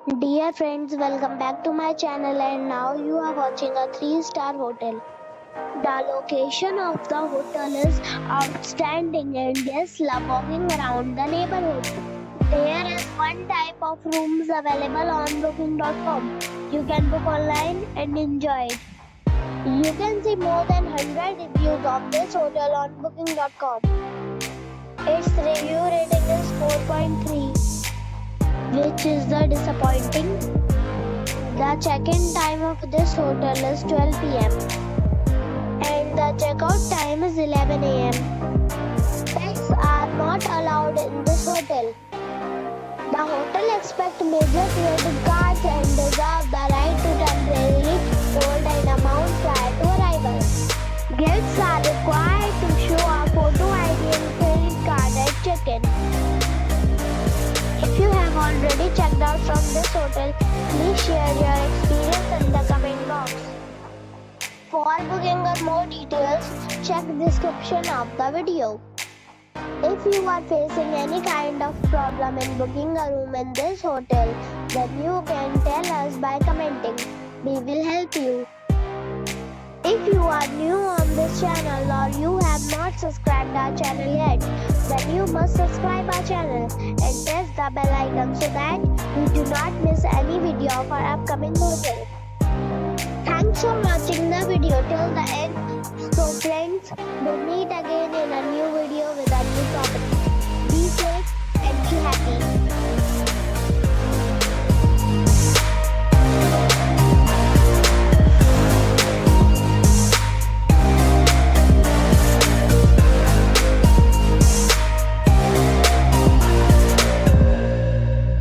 Dear friends, welcome back to my channel, and now you are watching a 3-star hotel. The location of the hotel is outstanding and guests love walking around the neighborhood. There is one type of rooms available on booking.com. You can book online and enjoy it. You can see more than 100 reviews of this hotel on booking.com. Its review rating is 4.3, which is the disappointing. The check-in time of this hotel is 12 p.m. and the checkout time is 11 a.m. Pets are not allowed in this hotel. The hotel accepts major credit cards and reserves the right to temporarily hold an amount prior to arrival. Guests are required to show a photo ID and credit card at check-in. If you have already checked out from this hotel, please share your experience in the comment box. For booking or more details, check the description of the video. If you are facing any kind of problem in booking a room in this hotel, then you can tell us by commenting. We will help you. If you are new on this channel or you have not subscribed our channel yet, then you must subscribe our channel and press the bell icon so that you do not miss any video of our upcoming hotel. Thanks for watching the video till the end. So friends, we'll meet again in a new video with a new topic. Be safe and be happy.